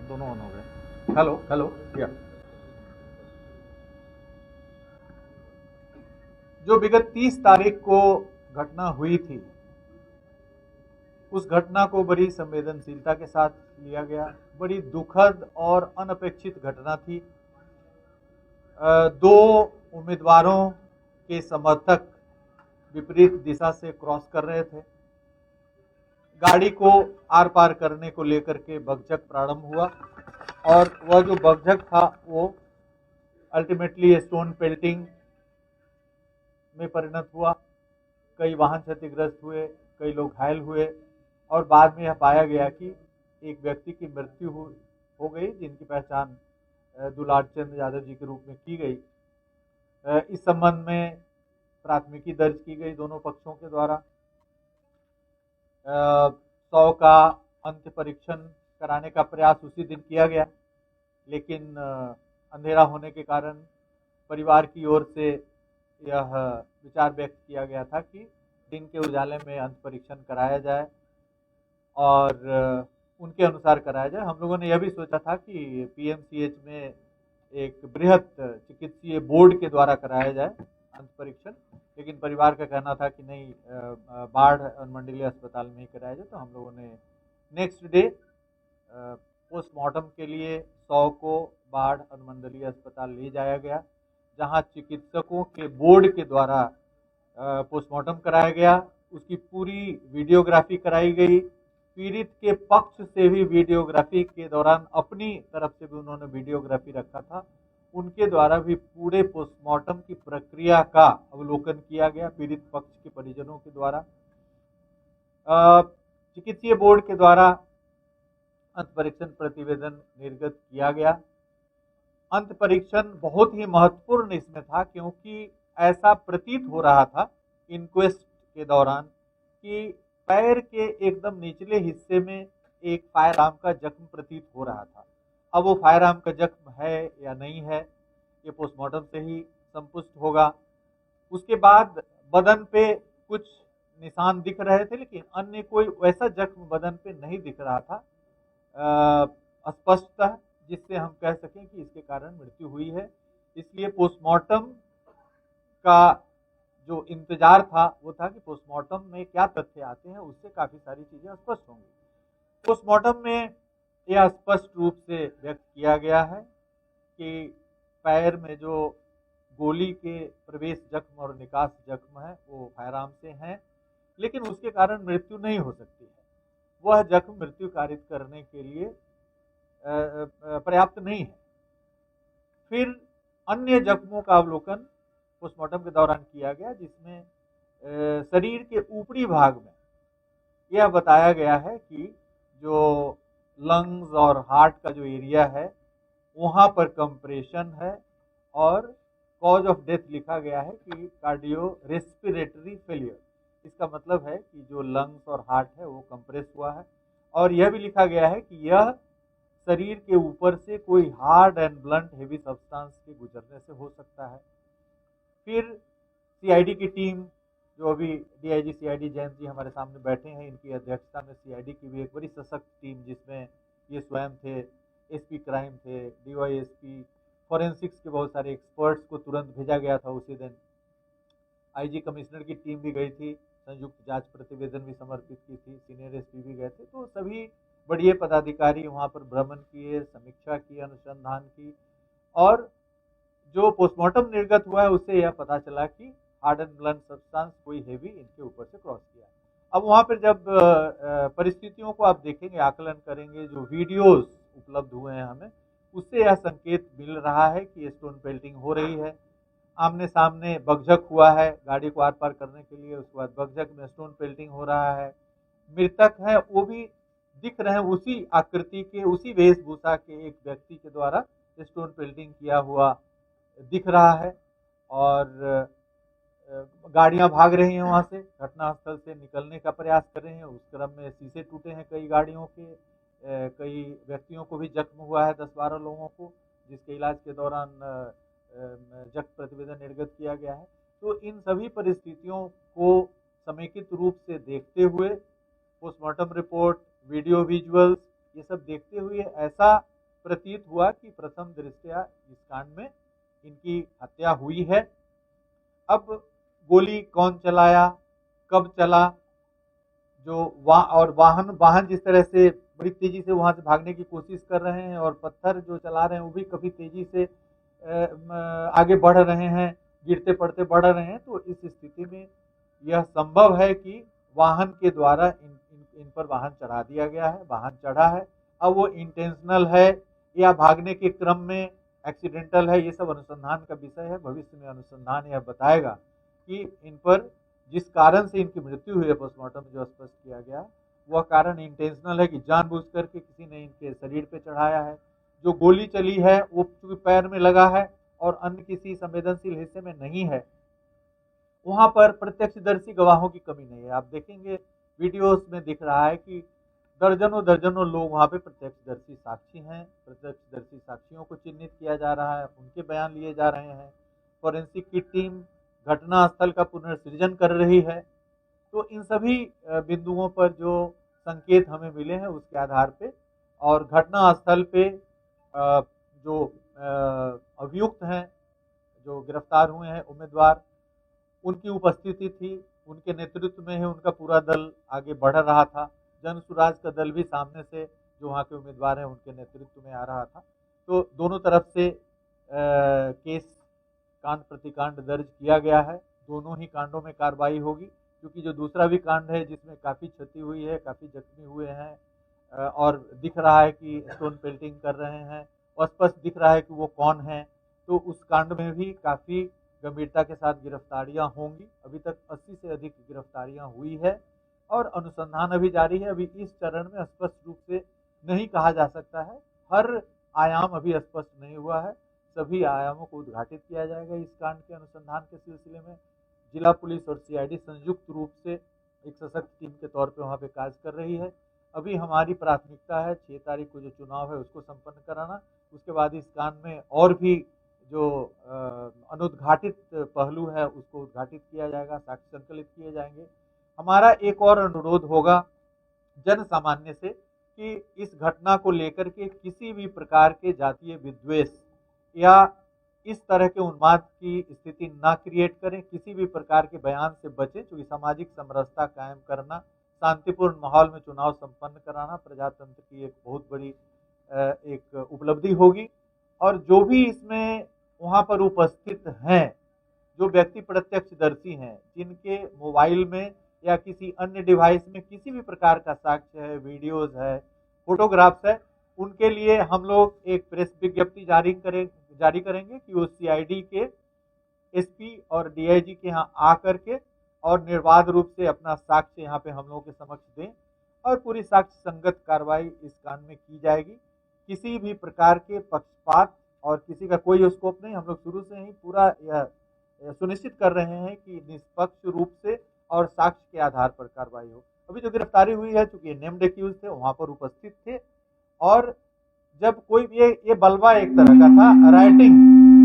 दोनों ऑन हो गए। हेलो हेलो या जो विगत 30 तारीख को घटना हुई थी, उस घटना को बड़ी संवेदनशीलता के साथ लिया गया। बड़ी दुखद और अनपेक्षित घटना थी। दो उम्मीदवारों के समर्थक विपरीत दिशा से क्रॉस कर रहे थे। गाड़ी को आर पार करने को लेकर के बकझक प्रारंभ हुआ और वह जो बकझक था वो अल्टीमेटली स्टोन पेल्टिंग में परिणत हुआ। कई वाहन क्षतिग्रस्त हुए, कई लोग घायल हुए और बाद में यह पाया गया कि एक व्यक्ति की मृत्यु हो गई, जिनकी पहचान दुलार चंद यादव जी के रूप में की गई। इस संबंध में प्राथमिकी दर्ज की गई दोनों पक्षों के द्वारा। 100 का अंत्य परीक्षण कराने का प्रयास उसी दिन किया गया, लेकिन अंधेरा होने के कारण परिवार की ओर से यह विचार व्यक्त किया गया था कि दिन के उजाले में अंत परीक्षण कराया जाए और उनके अनुसार कराया जाए। हम लोगों ने यह भी सोचा था कि पीएमसीएच में एक बृहत चिकित्सीय बोर्ड के द्वारा कराया जाए अंत परीक्षण, लेकिन परिवार का कहना था कि नहीं, बाढ़ अनुमंडलीय अस्पताल में ही कराया जाए। तो हम लोगों ने नेक्स्ट डे पोस्टमार्टम के लिए 100 को बाढ़ अनुमंडलीय अस्पताल ले जाया गया, जहां चिकित्सकों के बोर्ड के द्वारा पोस्टमार्टम कराया गया। उसकी पूरी वीडियोग्राफी कराई गई। पीड़ित के पक्ष से भी वीडियोग्राफी के दौरान अपनी तरफ से भी उन्होंने वीडियोग्राफी रखा था। उनके द्वारा भी पूरे पोस्टमार्टम की प्रक्रिया का अवलोकन किया गया पीड़ित पक्ष के परिजनों के द्वारा। चिकित्सीय बोर्ड के द्वारा अंत परीक्षण प्रतिवेदन निर्गत किया गया। अंत परीक्षण बहुत ही महत्वपूर्ण इसमें था, क्योंकि ऐसा प्रतीत हो रहा था इंक्वेस्ट के दौरान कि पैर के एकदम निचले हिस्से में एक फायर आर्म का जख्म प्रतीत हो रहा था। अब वो फायर आर्म का जख्म है या नहीं है, ये पोस्टमार्टम से ही संपुष्ट होगा। उसके बाद बदन पे कुछ निशान दिख रहे थे, लेकिन अन्य कोई वैसा जख्म बदन पे नहीं दिख रहा था स्पष्टतः, जिससे हम कह सकें कि इसके कारण मृत्यु हुई है। इसलिए पोस्टमार्टम का जो इंतजार था वो था कि पोस्टमार्टम में क्या तथ्य आते हैं, उससे काफी सारी चीजें स्पष्ट होंगी। पोस्टमार्टम में यह स्पष्ट रूप से व्यक्त किया गया है कि पैर में जो गोली के प्रवेश जख्म और निकास जख्म है वो फायर आर्म से हैं, लेकिन उसके कारण मृत्यु नहीं हो सकती है। वह जख्म मृत्यु कारित करने के लिए पर्याप्त नहीं है। फिर अन्य जख्मों का अवलोकन पोस्टमार्टम के दौरान किया गया, जिसमें शरीर के ऊपरी भाग में यह बताया गया है कि जो लंग्स और हार्ट का जो एरिया है वहाँ पर कंप्रेशन है और कॉज ऑफ डेथ लिखा गया है कि कार्डियो रेस्पिरेटरी फेलियर। इसका मतलब है कि जो लंग्स और हार्ट है वो कंप्रेस हुआ है। और यह भी लिखा गया है कि यह शरीर के ऊपर से कोई hard and blunt heavy substance के गुजरने से हो सकता है। फिर सीआईडी की टीम, जो अभी डीआईजी सीआईडी जैन जी हमारे सामने बैठे हैं, इनकी अध्यक्षता में सीआईडी की भी एक बड़ी सशक्त टीम, जिसमें ये स्वयं थे, एसपी क्राइम थे, डीवाईएसपी, फॉरेंसिक्स के बहुत सारे एक्सपर्ट्स को तुरंत भेजा गया था उसी दिन। आईजी कमिश्नर की टीम भी गई थी, संयुक्त जांच प्रतिवेदन भी समर्पित की थी, सीनियर एसपी भी गए थे। तो सभी बढ़िया पदाधिकारी वहां पर भ्रमण किए, समीक्षा की, अनुसंधान की, और जो पोस्टमार्टम निर्गत हुआ है उससे यह पता चला कि हार्ड एंड ब्लंट सब्सटेंस कोई हेवी इनके ऊपर से क्रॉस किया। अब वहां पर जब परिस्थितियों को आप देखेंगे, आकलन करेंगे, जो वीडियोस उपलब्ध हुए हैं हमें, उससे यह संकेत मिल रहा है कि स्टोन पेल्टिंग हो रही है। आमने सामने बकझक हुआ है गाड़ी को आर पार करने के लिए, उसके बाद बकझक में स्टोन पेल्टिंग हो रहा है। मृतक है वो भी दिख रहे हैं उसी आकृति के, उसी वेशभूषा के एक व्यक्ति के द्वारा स्टोन पेल्टिंग किया हुआ दिख रहा है। और गाड़ियां भाग रही हैं वहां से, घटनास्थल से निकलने का प्रयास कर रहे हैं। उस क्रम में शीशे टूटे हैं कई गाड़ियों के, कई व्यक्तियों को भी जख्म हुआ है, 10-12 लोगों को, जिसके इलाज के दौरान जख्म प्रतिवेदन निर्गत किया गया है। तो इन सभी परिस्थितियों को समेकित रूप से देखते हुए, पोस्टमार्टम रिपोर्ट, वीडियो विजुअल्स, ये सब देखते हुए ऐसा प्रतीत हुआ कि प्रथम दृष्टया इस कांड में इनकी हत्या हुई है। अब गोली कौन चलाया, कब चला, जो और वाहन जिस तरह से बड़ी तेजी से वहां से भागने की कोशिश कर रहे हैं और पत्थर जो चला रहे हैं वो भी कभी तेजी से आगे बढ़ रहे हैं, गिरते पड़ते बढ़ रहे हैं, तो इस स्थिति में यह संभव है कि वाहन के द्वारा इन पर वाहन चढ़ा दिया गया है, वाहन चढ़ा है। अब वो इंटेंशनल है या भागने के क्रम में एक्सीडेंटल है, ये सब अनुसंधान का विषय है। भविष्य में अनुसंधान यह बताएगा कि इन पर जिस कारण से इनकी मृत्यु हुई है पोस्टमार्टम में जो स्पष्ट किया गया वह कारण इंटेंशनल है कि जानबूझ करके किसी ने इनके शरीर पे चढ़ाया है। जो गोली चली है वो चूंकि पैर में लगा है और अन्य किसी संवेदनशील हिस्से में नहीं है, वहां पर प्रत्यक्षदर्शी गवाहों की कमी नहीं है। आप देखेंगे वीडियोस में दिख रहा है कि दर्जनों लोग वहां पे प्रत्यक्षदर्शी साक्षी हैं। प्रत्यक्षदर्शी साक्षियों को चिन्हित किया जा रहा है, उनके बयान लिए जा रहे हैं। फॉरेंसिक की टीम घटना स्थल का पुनर्सृजन कर रही है। तो इन सभी बिंदुओं पर जो संकेत हमें मिले हैं उसके आधार पे और घटना स्थल पे जो अभियुक्त हैं, जो गिरफ्तार हुए हैं उम्मीदवार, उनकी उपस्थिति थी, उनके नेतृत्व में ही उनका पूरा दल आगे बढ़ रहा था। जन सुराज का दल भी सामने से जो वहाँ के उम्मीदवार हैं उनके नेतृत्व में आ रहा था। तो दोनों तरफ से केस कांड प्रतिकांड दर्ज किया गया है। दोनों ही कांडों में कार्रवाई होगी, क्योंकि जो दूसरा भी कांड है जिसमें काफ़ी क्षति हुई है, काफ़ी जख्मी हुए हैं और दिख रहा है कि स्टोन पेल्टिंग कर रहे हैं, स्पष्ट दिख रहा है कि वो कौन है, तो उस कांड में भी काफ़ी गंभीरता के साथ गिरफ्तारियां होंगी। अभी तक 80 से अधिक गिरफ्तारियां हुई है और अनुसंधान अभी जारी है। अभी इस चरण में स्पष्ट रूप से नहीं कहा जा सकता है, हर आयाम अभी स्पष्ट नहीं हुआ है। सभी आयामों को उद्घाटित किया जाएगा इस कांड के अनुसंधान के सिलसिले में। जिला पुलिस और सीआईडी संयुक्त रूप से एक सशक्त टीम के तौर पे वहाँ पे कार्य कर रही है। अभी हमारी प्राथमिकता है 6 तारीख को जो चुनाव है उसको संपन्न कराना। उसके बाद इस कांड में और भी जो अनुद्घाटित पहलू है उसको उद्घाटित किया जाएगा, साक्ष्य संकलित किए जाएंगे। हमारा एक और अनुरोध होगा जन सामान्य से कि इस घटना को लेकर के किसी भी प्रकार के जातीय विद्वेष या इस तरह के उन्माद की स्थिति ना क्रिएट करें, किसी भी प्रकार के बयान से बचें, क्योंकि सामाजिक समरसता कायम करना, शांतिपूर्ण माहौल में चुनाव संपन्न कराना प्रजातंत्र की एक बहुत बड़ी एक उपलब्धि होगी। और जो भी इसमें वहाँ पर उपस्थित हैं, जो व्यक्ति प्रत्यक्षदर्शी हैं, जिनके मोबाइल में या किसी अन्य डिवाइस में किसी भी प्रकार का साक्ष्य है, वीडियोज है, फोटोग्राफ्स है, उनके लिए हम लोग एक प्रेस विज्ञप्ति जारी करेंगे कि वो सीआईडी के एसपी और डीआईजी के यहाँ आकर के और निर्बाध रूप से अपना साक्ष्य यहाँ पे हम लोगों के समक्ष दें और पूरी साक्ष्य संगत कार्रवाई इस कांड में की जाएगी। किसी भी प्रकार के पक्षपात और किसी का कोई स्कोप नहीं। हम लोग शुरू से ही पूरा यह सुनिश्चित कर रहे हैं कि निष्पक्ष रूप से और साक्ष्य के आधार पर कार्रवाई हो। अभी जो गिरफ्तारी हुई है, चूंकि नेम्ड एक्यूज थे, वहां पर उपस्थित थे और जब कोई ये बलवा एक तरह का था, राइटिंग